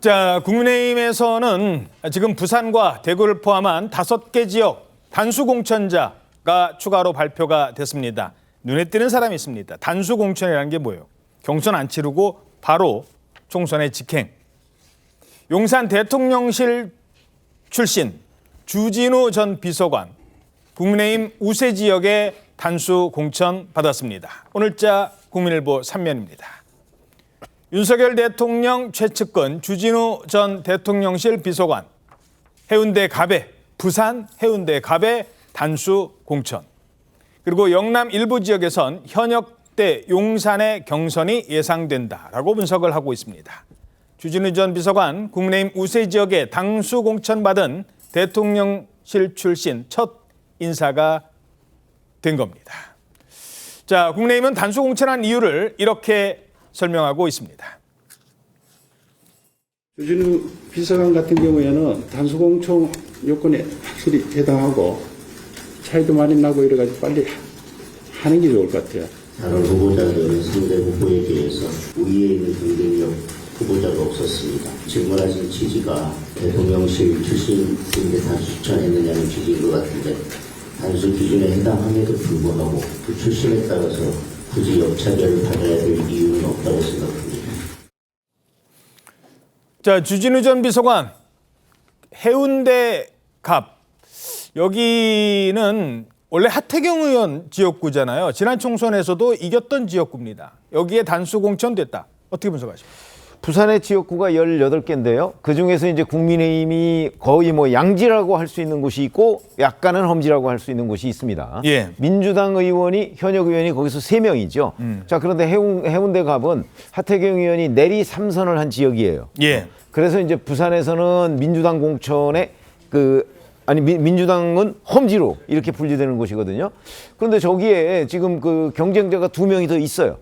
자, 국민의힘에서는 지금 부산과 대구를 포함한 5개 지역 단수 공천자가 추가로 발표가 됐습니다. 눈에 띄는 사람이 있습니다. 단수 공천이라는 게 뭐예요? 경선 안 치르고 바로 총선에 직행. 용산 대통령실 출신 주진우 전 비서관, 국민의힘 우세 지역에 단수 공천 받았습니다. 오늘자 국민일보 3면입니다. 윤석열 대통령 최측근 주진우 전 대통령실 비서관, 해운대 갑에, 부산 해운대 갑에 단수 공천. 그리고 영남 일부 지역에선 현역대 용산의 경선이 예상된다라고 분석을 하고 있습니다. 주진우 전 비서관, 국민의힘 우세 지역에 단수 공천받은 대통령실 출신 첫 인사가 된 겁니다. 자, 국민의힘은 단수 공천한 이유를 이렇게 설명하고 있습니다. 주진우 비서관 같은 경우에는 단수 공천 요건에 확실히 해당하고 차이도 많이 나고 이래가지고 빨리 하는 게 좋을 것 같아요. 다른 후보자들은 상대 후보에 대해서 우위에 있는 경쟁력 후보자가 없었습니다. 질문하신 취지가 대통령실 출신인데 단수 추천했느냐는 취지인 것 같은데 단수 기준에 해당함에도 불구하고 그 출신에 따라서 굳이 역차별을 받아야 될 이유는 없다고 생각합니다. 자, 주진우 전 비서관, 해운대 갑. 여기는 원래 하태경 의원 지역구잖아요. 지난 총선에서도 이겼던 지역구입니다. 여기에 단수 공천됐다. 어떻게 분석하십니까? 부산의 지역구가 18개인데요. 그중에서 이제 국민의힘이 거의 뭐 양지라고 할 수 있는 곳이 있고 약간은 험지라고 할 수 있는 곳이 있습니다. 예. 민주당 의원이, 현역 의원이 거기서 3명이죠. 자, 그런데 해운대 갑은 하태경 의원이 내리 3선을 한 지역이에요. 예. 그래서 이제 부산에서는 민주당 공천에 민주당은 험지로 이렇게 분리되는 곳이거든요. 그런데 저기에 지금 그 경쟁자가 2명이 더 있어요.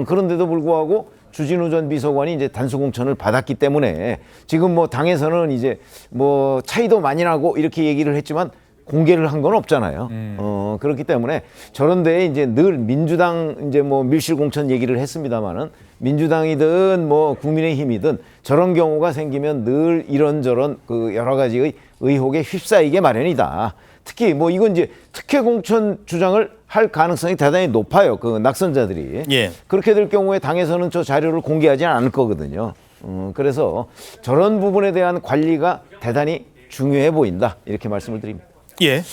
그런데도 불구하고 주진우 전 비서관이 이제 단수 공천을 받았기 때문에 지금 뭐 당에서는 이제 뭐 차이도 많이 나고 이렇게 얘기를 했지만 공개를 한 건 없잖아요. 그렇기 때문에 저런 데에 이제 늘 민주당 이제 뭐 밀실 공천 얘기를 했습니다만은 민주당이든 뭐 국민의힘이든 저런 경우가 생기면 늘 이런저런 그 여러 가지의 의혹에 휩싸이게 마련이다. 특히 뭐 이건 이제 특혜 공천 주장을 할 가능성이 대단히 높아요. 그 낙선자들이. 예. 그렇게 될 경우에 당에서는 저 자료를 공개하지 않을 거거든요. 그래서 저런 부분에 대한 관리가 대단히 중요해 보인다. 이렇게 말씀을 드립니다. 예.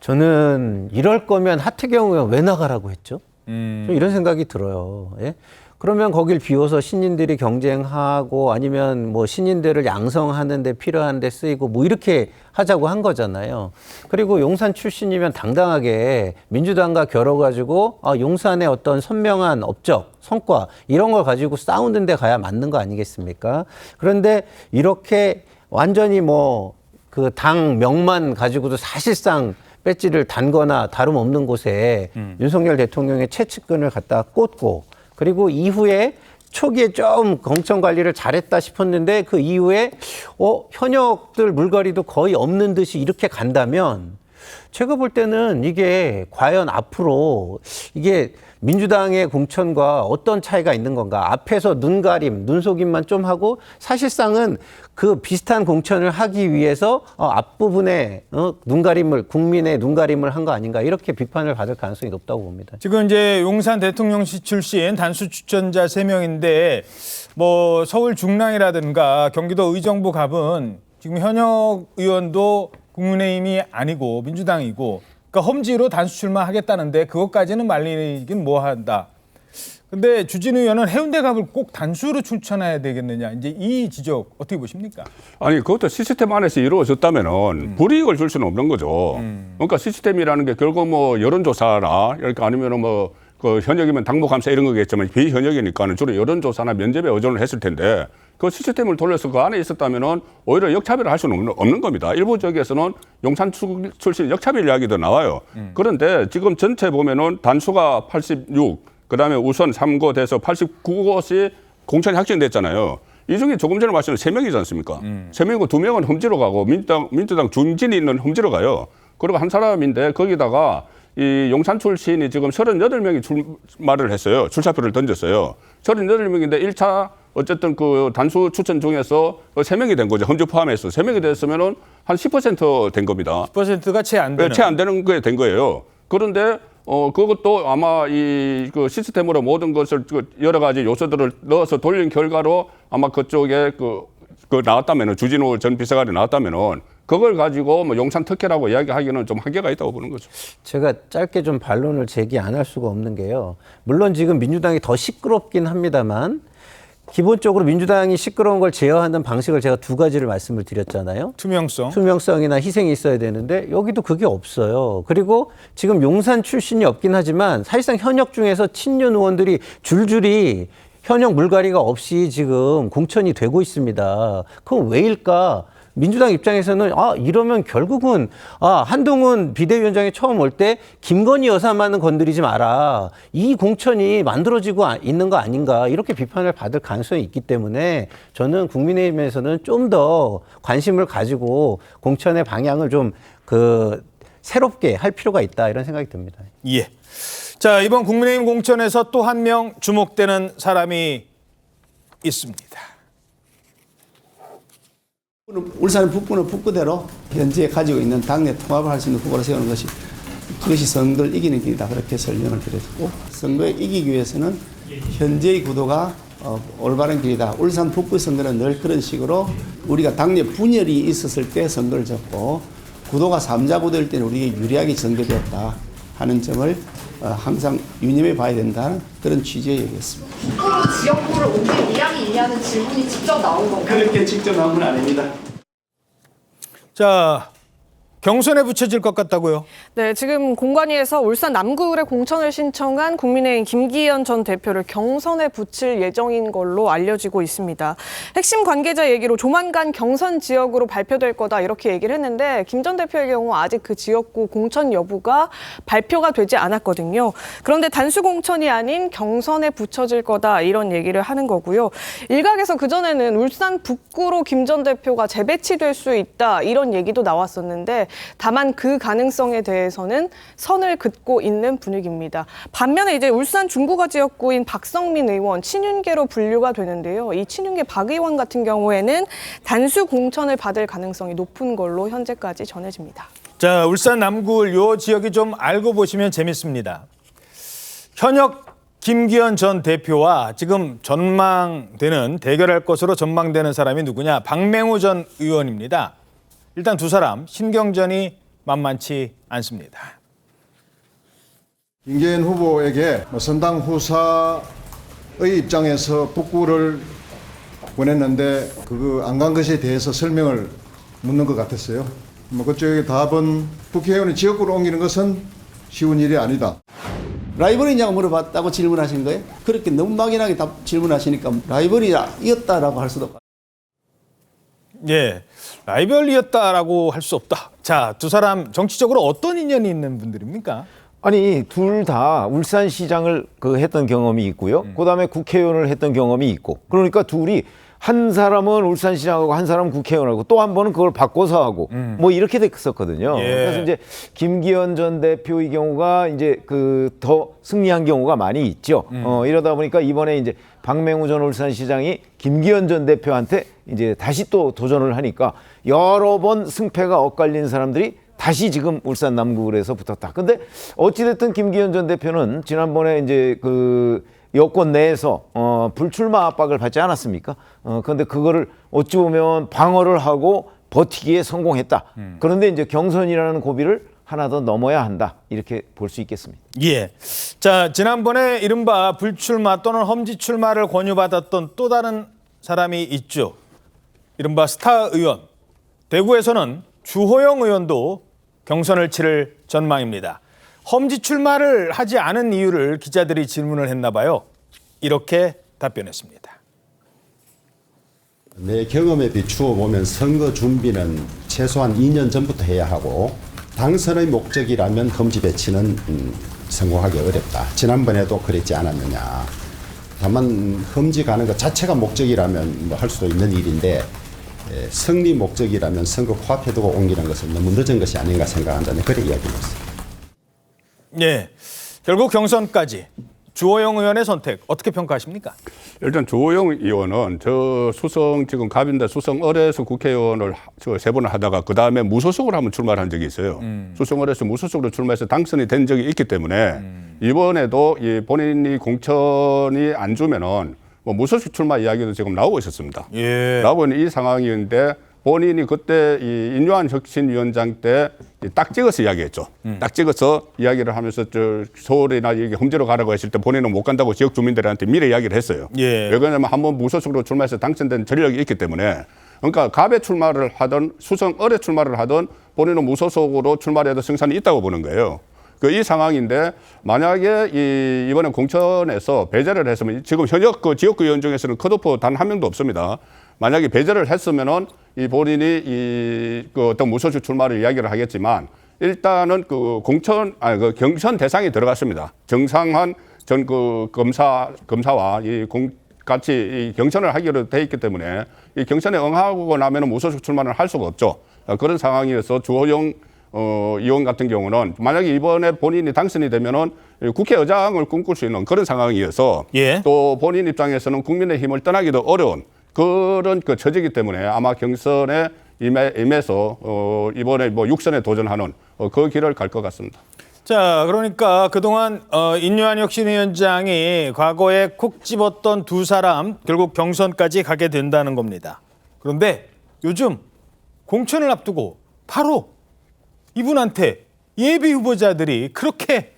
저는 이럴 거면 하태경 의원 왜 나가라고 했죠? 좀 이런 생각이 들어요. 예? 그러면 거길 비워서 신인들이 경쟁하고 아니면 뭐 신인들을 양성하는 데 필요한 데 쓰이고 뭐 이렇게 하자고 한 거잖아요. 그리고 용산 출신이면 당당하게 민주당과 겨뤄가지고 용산의 어떤 선명한 업적, 성과 이런 걸 가지고 싸우는 데 가야 맞는 거 아니겠습니까? 그런데 이렇게 완전히 뭐 그 당 명만 가지고도 사실상 배지를 단거나 다름없는 곳에 윤석열 대통령의 최측근을 갖다 꽂고 그리고 이후에 초기에 좀 공천 관리를 잘했다 싶었는데 그 이후에 현역들 물갈이도 거의 없는 듯이 이렇게 간다면 제가 볼 때는 이게 과연 앞으로 이게 민주당의 공천과 어떤 차이가 있는 건가? 앞에서 눈가림, 눈속임만 좀 하고 사실상은 그 비슷한 공천을 하기 위해서 앞부분에 눈가림을 국민의 눈가림을 한 거 아닌가 이렇게 비판을 받을 가능성이 높다고 봅니다. 지금 이제 용산 대통령실 출신 단수 추천자 3명인데 뭐 서울 중랑이라든가 경기도 의정부 갑은 지금 현역 의원도 국민의힘이 아니고 민주당이고 그러니까 험지로 단수 출마하겠다는데 그것까지는 말리긴 뭐한다. 근데 주진우 의원은 해운대 갑을 꼭 단수로 추천해야 되겠느냐. 이제 이 지적 어떻게 보십니까? 아니 그것도 시스템 안에서 이루어졌다면은 불이익을 줄 수는 없는 거죠. 그러니까 시스템이라는 게 결국 뭐 여론조사나 그러니까 아니면은 뭐 그 현역이면 당무감사 이런 거겠지만 비현역이니까는 주로 여론조사나 면접에 의존을 했을 텐데 그 시스템을 돌려서 그 안에 있었다면은 오히려 역차별을 할 수는 없는 겁니다. 일부 지역에서는 용산 출신 역차별 이야기도 나와요. 그런데 지금 전체 보면은 단수가 86, 그다음에 우선 3고 돼서 89곳이 공천이 확정됐잖아요. 이 중에 조금 전에 말씀드린 3명이지 않습니까? 3명이고 2명은 험지로 가고 민주당 중진이 있는 험지로 가요. 그리고 한 사람인데 거기다가 이 용산 출신이 지금 38명이 출마를 했어요. 출사표를 던졌어요. 38명인데 1차 어쨌든 그 단수 추천 중에서 3명이 된 거죠. 험지 포함해서 3명이 됐으면은 한 10%된 겁니다. 10%가 채 안 되는. 채 안 되는 게 된 거예요. 그런데 그것도 아마 이 그 시스템으로 모든 것을 그 여러 가지 요소들을 넣어서 돌린 결과로 아마 그쪽에 그 나왔다면은 주진우 전 비서관이 나왔다면은 그걸 가지고 뭐 용산 특혜라고 이야기하기는 좀 한계가 있다고 보는 거죠. 제가 짧게 좀 반론을 제기 안 할 수가 없는 게요. 물론 지금 민주당이 더 시끄럽긴 합니다만 기본적으로 민주당이 시끄러운 걸 제어하는 방식을 제가 2가지를 말씀을 드렸잖아요. 투명성이나 희생이 있어야 되는데 여기도 그게 없어요. 그리고 지금 용산 출신이 없긴 하지만 사실상 현역 중에서 친윤 의원들이 줄줄이 현역 물갈이가 없이 지금 공천이 되고 있습니다. 그건 왜일까? 민주당 입장에서는 이러면 결국은 한동훈 비대위원장이 처음 올 때 김건희 여사만은 건드리지 마라. 이 공천이 만들어지고 있는 거 아닌가 이렇게 비판을 받을 가능성이 있기 때문에 저는 국민의힘에서는 좀 더 관심을 가지고 공천의 방향을 좀 새롭게 할 필요가 있다 이런 생각이 듭니다. 예. 자, 이번 국민의힘 공천에서 또 한 명 주목되는 사람이 있습니다. 울산 북부는 북부대로 현재 가지고 있는 당내 통합을 할 수 있는 후보를 세우는 것이 그것이 선거를 이기는 길이다. 그렇게 설명을 드렸고 선거에 이기기 위해서는 현재의 구도가 올바른 길이다. 울산 북부 선거는 늘 그런 식으로 우리가 당내 분열이 있었을 때 선거를 졌고 구도가 3자 구도일 때는 우리에게 유리하게 전개되었다 하는 점을 항상 유념해 봐야 된다는 그런 취지의 얘기였습니다. 지역구를 옮길 의향이 있냐는 질문이 직접 나온 건가요? 그렇게 직접 나온 건 아닙니다. 자, 경선에 붙여질 것 같다고요? 네, 지금 공관위에서 울산 남구을에 공천을 신청한 국민의힘 김기현 전 대표를 경선에 붙일 예정인 걸로 알려지고 있습니다. 핵심 관계자 얘기로 조만간 경선 지역으로 발표될 거다 이렇게 얘기를 했는데 김 전 대표의 경우 아직 그 지역구 공천 여부가 발표가 되지 않았거든요. 그런데 단수 공천이 아닌 경선에 붙여질 거다 이런 얘기를 하는 거고요. 일각에서 그전에는 울산 북구로 김 전 대표가 재배치될 수 있다 이런 얘기도 나왔었는데 다만 그 가능성에 대해서는 선을 긋고 있는 분위기입니다. 반면에 이제 울산 중부가 지역구인 박성민 의원 친윤계로 분류가 되는데요. 이 친윤계 박 의원 같은 경우에는 단수 공천을 받을 가능성이 높은 걸로 현재까지 전해집니다. 자, 울산 남구을 요 지역이 좀 알고 보시면 재밌습니다. 현역 김기현 전 대표와 지금 대결할 것으로 전망되는 사람이 누구냐? 박맹우 전 의원입니다. 일단 두 사람 신경전이 만만치 않습니다. 김기현 후보에게 선당 후사의 입장에서 북구를 보냈는데 그거 안 간 것에 대해서 설명을 묻는 것 같았어요. 그쪽의 답은 국회의원이 지역구로 옮기는 것은 쉬운 일이 아니다. 라이벌이냐고 물어봤다고 질문하신 거예요? 그렇게 너무 막연하게 질문하시니까 라이벌이었다라고 할 수도 없고. 예, 라이벌이었다라고 할 수 없다. 자, 두 사람 정치적으로 어떤 인연이 있는 분들입니까? 아니 둘 다 울산시장을 했던 경험이 있고요. 그다음에 국회의원을 했던 경험이 있고. 그러니까 둘이 한 사람은 울산시장하고 한 사람은 국회의원하고 또 한 번은 그걸 바꿔서 하고 뭐 이렇게 됐었거든요. 예. 그래서 이제 김기현 전 대표의 경우가 이제 더 승리한 경우가 많이 있죠. 이러다 보니까 이번에 이제 박맹우 전 울산시장이 김기현 전 대표한테 이제 다시 또 도전을 하니까 여러 번 승패가 엇갈린 사람들이 다시 지금 울산 남구을에서 붙었다. 근데 어찌됐든 김기현 전 대표는 지난번에 이제 여권 내에서 불출마 압박을 받지 않았습니까? 그런데 그거를 어찌 보면 방어를 하고 버티기에 성공했다. 그런데 이제 경선이라는 고비를 하나 더 넘어야 한다. 이렇게 볼 수 있겠습니다. 예. 자, 지난번에 이른바 불출마 또는 험지 출마를 권유받았던 또 다른 사람이 있죠. 이른바 스타 의원. 대구에서는 주호영 의원도 경선을 치를 전망입니다. 험지 출마를 하지 않은 이유를 기자들이 질문을 했나 봐요. 이렇게 답변했습니다. 내 경험에 비추어 보면 선거 준비는 최소한 2년 전부터 해야 하고 당선의 목적이라면 험지 배치는 성공하기 어렵다. 지난번에도 그랬지 않았느냐. 다만 험지 가는 것 자체가 목적이라면 할 수도 있는 일인데 승리 목적이라면 선거 코앞에 두고 옮기는 것은 너무 늦은 것이 아닌가 생각한다는 그런 이야기였습니다. 예, 결국 경선까지 주호영 의원의 선택 어떻게 평가하십니까? 일단 주호영 의원은 저 수성 지금 갑인데 수성을에서 국회의원을 3번을 하다가 그 다음에 무소속으로 한번 출마를 한 적이 있어요. 수성을에서 무소속으로 출마해서 당선이 된 적이 있기 때문에 이번에도 이 본인이 공천이 안 주면은 뭐 무소속 출마 이야기도 지금 나오고 있었습니다. 예. 나오고 있는 이 상황인데 본인이 그때 이 인요한 혁신위원장 때 딱 찍어서 이야기했죠. 딱 찍어서 이야기를 하면서 저 서울이나 이게 험지로 가라고 했을 때 본인은 못 간다고 지역 주민들한테 미래 이야기를 했어요. 예. 왜 그러냐면 한번 무소속으로 출마해서 당선된 전력이 있기 때문에 그러니까 갑에 출마를 하든 수성을에 출마를 하든 본인은 무소속으로 출마를 해도 승산이 있다고 보는 거예요. 이 상황인데 만약에 이번에 공천에서 배제를 했으면 지금 현역 그 지역구 의원 중에서는 컷오프 단 한 명도 없습니다. 만약에 배제를 했으면은 이 본인이 그 어떤 무소속 출마를 이야기를 하겠지만 일단은 그 경선 대상이 들어갔습니다. 정상한 전 그 검사와 같이 이 경선을 하기로 돼 있기 때문에 이 경선에 응하고 나면은 무소속 출마를 할 수가 없죠. 그런 상황이어서 주호영 의원 같은 경우는 만약에 이번에 본인이 당선이 되면은 국회의장을 꿈꿀 수 있는 그런 상황이어서 예. 또 본인 입장에서는 국민의힘을 떠나기도 어려운 그런 그 처지이기 때문에 아마 경선에 임해서 이번에 뭐 6선에 도전하는 그 길을 갈 것 같습니다. 자, 그러니까 그동안 인요한 혁신위원장이 과거에 콕 집었던 두 사람 결국 경선까지 가게 된다는 겁니다. 그런데 요즘 공천을 앞두고 바로 이분한테 예비 후보자들이 그렇게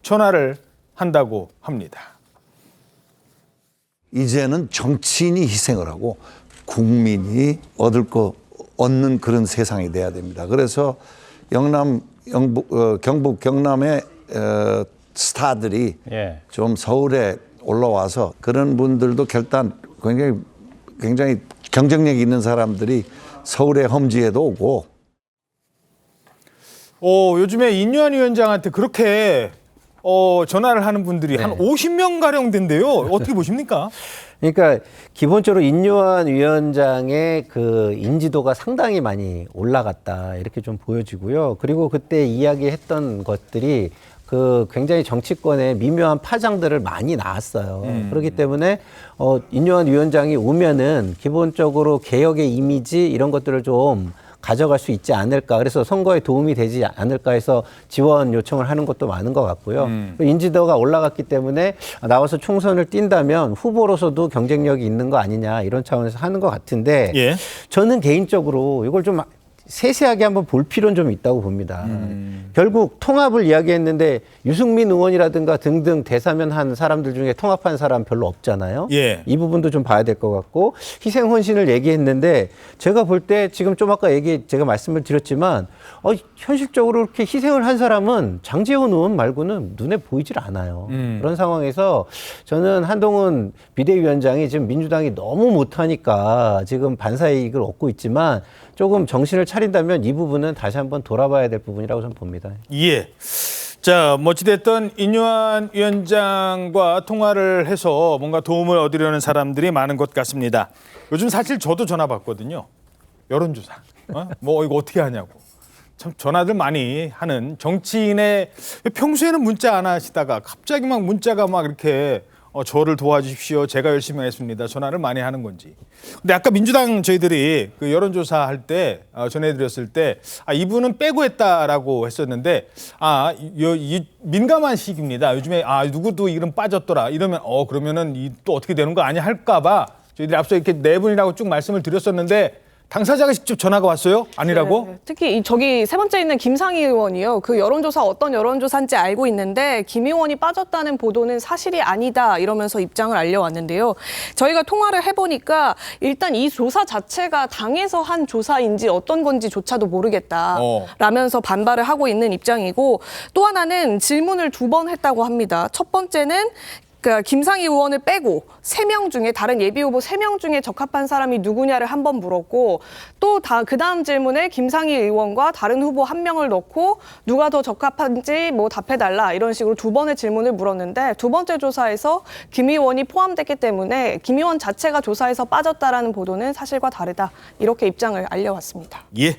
전화를 한다고 합니다. 이제는 정치인이 희생을 하고 국민이 얻는 그런 세상이 돼야 됩니다. 그래서 경북 경남의 스타들이 좀 서울에 올라와서 그런 분들도 결단 굉장히 경쟁력 있는 사람들이 서울의 험지에도 오고. 요즘에 인요한 위원장한테 그렇게 전화를 하는 분들이 한 50명 가량 된대요. 어떻게 보십니까? 그러니까 기본적으로 인요한 위원장의 그 인지도가 상당히 많이 올라갔다 이렇게 좀 보여지고요. 그리고 그때 이야기했던 것들이 그 굉장히 정치권에 미묘한 파장들을 많이 낳았어요. 그렇기 때문에 인요한 위원장이 오면은 기본적으로 개혁의 이미지 이런 것들을 좀 가져갈 수 있지 않을까. 그래서 선거에 도움이 되지 않을까 해서 지원 요청을 하는 것도 많은 것 같고요. 인지도가 올라갔기 때문에 나와서 총선을 뛴다면 후보로서도 경쟁력이 있는 거 아니냐 이런 차원에서 하는 것 같은데 저는 개인적으로 이걸 좀 세세하게 한번 볼 필요는 좀 있다고 봅니다. 결국 통합을 이야기했는데 유승민 의원이라든가 등등 대사면 한 사람들 중에 통합한 사람 별로 없잖아요. 이 부분도 좀 봐야 될 것 같고 희생 헌신을 얘기했는데 제가 볼 때 지금 좀 아까 제가 말씀을 드렸지만 현실적으로 이렇게 희생을 한 사람은 장제원 의원 말고는 눈에 보이질 않아요. 그런 상황에서 저는 한동훈 비대위원장이 지금 민주당이 너무 못하니까 지금 반사이익을 얻고 있지만 조금 정신을 차린다면 이 부분은 다시 한번 돌아봐야 될 부분이라고 저는 봅니다. 예. 자, 어찌됐든 인요한 위원장과 통화를 해서 뭔가 도움을 얻으려는 사람들이 많은 것 같습니다. 요즘 사실 저도 전화 받거든요. 여론조사. 뭐 이거 어떻게 하냐고. 참 전화들 많이 하는 정치인의 평소에는 문자 안 하시다가 갑자기 막 문자가 막 이렇게 저를 도와주십시오. 제가 열심히 하겠습니다. 전화를 많이 하는 건지. 근데 아까 민주당 저희들이 그 여론조사 할 때 전해드렸을 때 이분은 빼고 했다라고 했었는데 이 민감한 시기입니다. 요즘에 누구도 이름 빠졌더라 이러면 그러면은 또 어떻게 되는 거 아니야 할까봐 저희들이 앞서 이렇게 네 분이라고 쭉 말씀을 드렸었는데 당사자가 직접 전화가 왔어요? 아니라고? 네. 특히 저기 세 번째 있는 김상희 의원이요. 그 여론조사 어떤 여론조사인지 알고 있는데 김 의원이 빠졌다는 보도는 사실이 아니다 이러면서 입장을 알려왔는데요. 저희가 통화를 해보니까 일단 이 조사 자체가 당에서 한 조사인지 어떤 건지조차도 모르겠다라면서 반발을 하고 있는 입장이고 또 하나는 질문을 2번 했다고 합니다. 첫 번째는 김상희 의원을 빼고 3명 중에 다른 예비후보 3명 중에 적합한 사람이 누구냐를 한 번 물었고 또 그 다음 질문에 김상희 의원과 다른 후보 1명을 넣고 누가 더 적합한지 뭐 답해달라 이런 식으로 2번의 질문을 물었는데 2번째 조사에서 김 의원이 포함됐기 때문에 김 의원 자체가 조사에서 빠졌다라는 보도는 사실과 다르다 이렇게 입장을 알려왔습니다. 예.